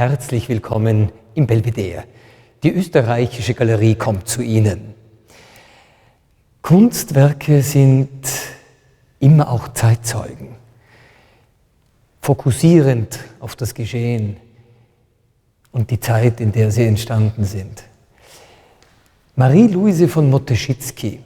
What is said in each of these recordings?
herzlich willkommen im Belvedere. Die österreichische Galerie kommt zu Ihnen. Kunstwerke sind immer auch Zeitzeugen, fokussierend auf das Geschehen und die Zeit, in der sie entstanden sind. Marie-Louise von Motteschitski,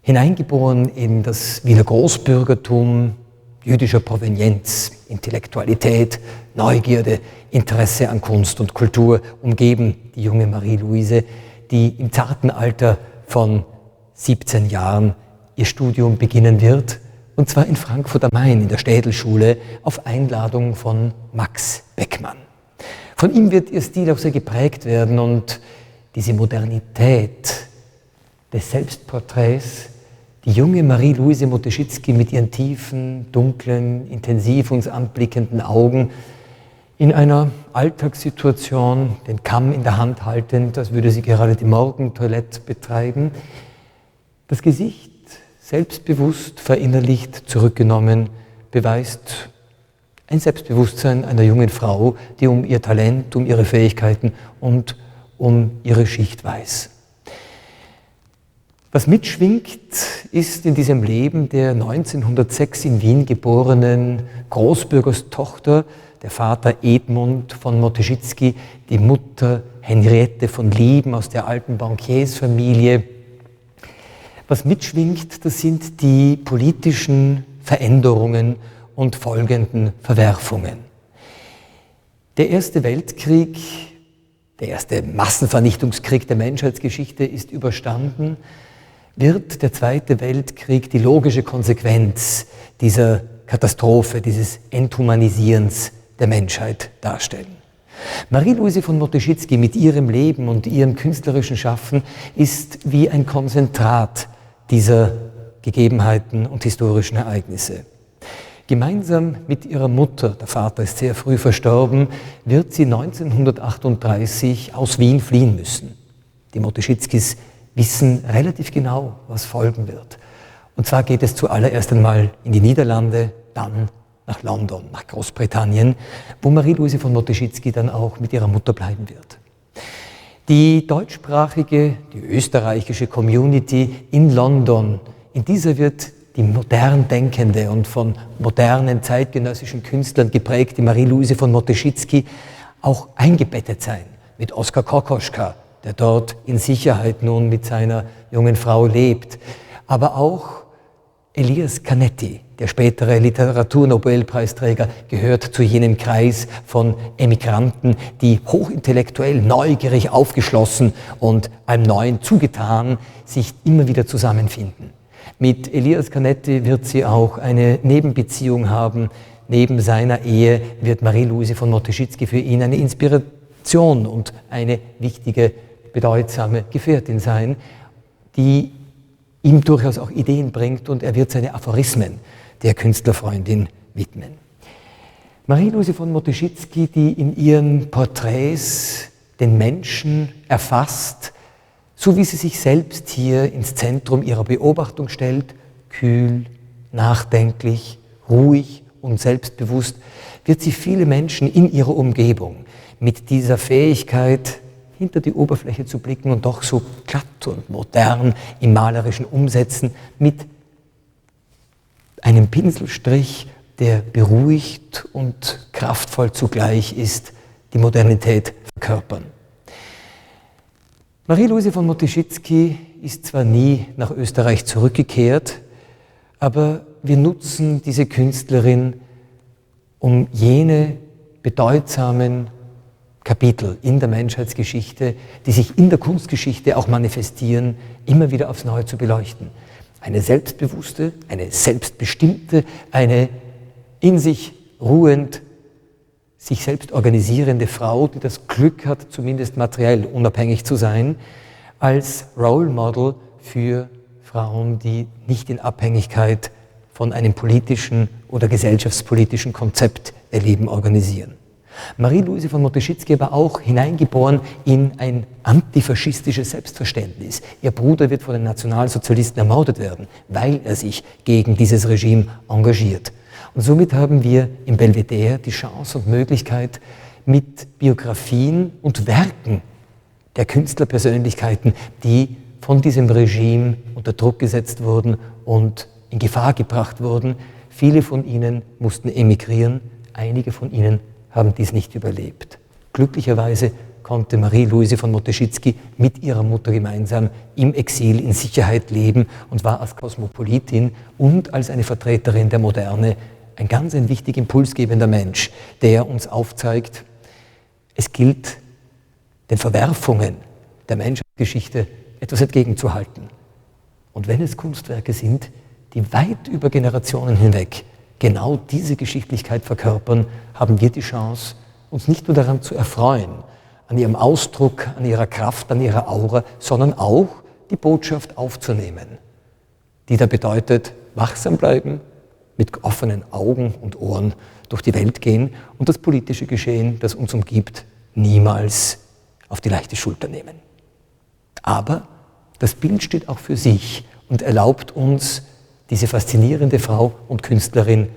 hineingeboren in das Wiener Großbürgertum, jüdischer Provenienz, Intellektualität, Neugierde, Interesse an Kunst und Kultur umgeben die junge Marie-Louise, die im zarten Alter von 17 Jahren ihr Studium beginnen wird, und zwar in Frankfurt am Main, in der Städelschule, auf Einladung von Max Beckmann. Von ihm wird ihr Stil auch sehr geprägt werden und diese Modernität des Selbstporträts, die junge Marie-Louise Motteschitski mit ihren tiefen, dunklen, intensiv uns anblickenden Augen in einer Alltagssituation, den Kamm in der Hand haltend, als würde sie gerade die Morgentoilette betreiben, das Gesicht selbstbewusst, verinnerlicht, zurückgenommen, beweist ein Selbstbewusstsein einer jungen Frau, die um ihr Talent, um ihre Fähigkeiten und um ihre Schicht weiß. Was mitschwingt, ist in diesem Leben der 1906 in Wien geborenen Großbürgerstochter, der Vater Edmund von Motteschitski, die Mutter Henriette von Lieben aus der alten Bankiersfamilie. Was mitschwingt, das sind die politischen Veränderungen und folgenden Verwerfungen. Der Erste Weltkrieg, der erste Massenvernichtungskrieg der Menschheitsgeschichte ist überstanden. Wird der Zweite Weltkrieg die logische Konsequenz dieser Katastrophe, dieses Enthumanisierens der Menschheit darstellen? Marie-Louise von Motteschitski mit ihrem Leben und ihrem künstlerischen Schaffen ist wie ein Konzentrat dieser Gegebenheiten und historischen Ereignisse. Gemeinsam mit ihrer Mutter, der Vater ist sehr früh verstorben, wird sie 1938 aus Wien fliehen müssen. Die Motteschitskis wissen relativ genau, was folgen wird. Und zwar geht es zuallererst einmal in die Niederlande, dann nach London, nach Großbritannien, wo Marie-Louise von Motteschitski dann auch mit ihrer Mutter bleiben wird. Die deutschsprachige, die österreichische Community in London, in dieser wird die modern denkende und von modernen zeitgenössischen Künstlern geprägte Marie-Louise von Motteschitski auch eingebettet sein mit Oskar Kokoschka, der dort in Sicherheit nun mit seiner jungen Frau lebt. Aber auch Elias Canetti, der spätere Literaturnobelpreisträger, gehört zu jenem Kreis von Emigranten, die hochintellektuell, neugierig, aufgeschlossen und einem Neuen zugetan sich immer wieder zusammenfinden. Mit Elias Canetti wird sie auch eine Nebenbeziehung haben. Neben seiner Ehe wird Marie-Louise von Motteschitski für ihn eine Inspiration und eine wichtige, bedeutsame Gefährtin sein, die ihm durchaus auch Ideen bringt, und er wird seine Aphorismen der Künstlerfreundin widmen. Marie-Louise von Motteschitski, die in ihren Porträts den Menschen erfasst, so wie sie sich selbst hier ins Zentrum ihrer Beobachtung stellt, kühl, nachdenklich, ruhig und selbstbewusst, wird sie viele Menschen in ihrer Umgebung mit dieser Fähigkeit, hinter die Oberfläche zu blicken und doch so glatt und modern im malerischen Umsetzen mit einem Pinselstrich, der beruhigt und kraftvoll zugleich ist, die Modernität verkörpern. Marie-Louise von Motteschitski ist zwar nie nach Österreich zurückgekehrt, aber wir nutzen diese Künstlerin, um jene bedeutsamen Kapitel in der Menschheitsgeschichte, die sich in der Kunstgeschichte auch manifestieren, immer wieder aufs Neue zu beleuchten. Eine selbstbewusste, eine selbstbestimmte, eine in sich ruhend, sich selbst organisierende Frau, die das Glück hat, zumindest materiell unabhängig zu sein, als Role Model für Frauen, die nicht in Abhängigkeit von einem politischen oder gesellschaftspolitischen Konzept ihr Leben organisieren. Marie-Louise von Motteschitski war auch hineingeboren in ein antifaschistisches Selbstverständnis. Ihr Bruder wird von den Nationalsozialisten ermordet werden, weil er sich gegen dieses Regime engagiert. Und somit haben wir im Belvedere die Chance und Möglichkeit, mit Biografien und Werken der Künstlerpersönlichkeiten, die von diesem Regime unter Druck gesetzt wurden und in Gefahr gebracht wurden. Viele von ihnen mussten emigrieren, einige von ihnen haben dies nicht überlebt. Glücklicherweise konnte Marie-Louise von Motteschitski mit ihrer Mutter gemeinsam im Exil in Sicherheit leben und war als Kosmopolitin und als eine Vertreterin der Moderne ein wichtig impulsgebender Mensch, der uns aufzeigt, es gilt, den Verwerfungen der Menschheitsgeschichte etwas entgegenzuhalten. Und wenn es Kunstwerke sind, die weit über Generationen hinweg genau diese Geschichtlichkeit verkörpern, haben wir die Chance, uns nicht nur daran zu erfreuen, an ihrem Ausdruck, an ihrer Kraft, an ihrer Aura, sondern auch die Botschaft aufzunehmen, die da bedeutet, wachsam bleiben, mit offenen Augen und Ohren durch die Welt gehen und das politische Geschehen, das uns umgibt, niemals auf die leichte Schulter nehmen. Aber das Bild steht auch für sich und erlaubt uns, diese faszinierende Frau und Künstlerin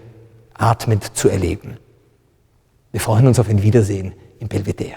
atmend zu erleben. Wir freuen uns auf ein Wiedersehen im Belvedere.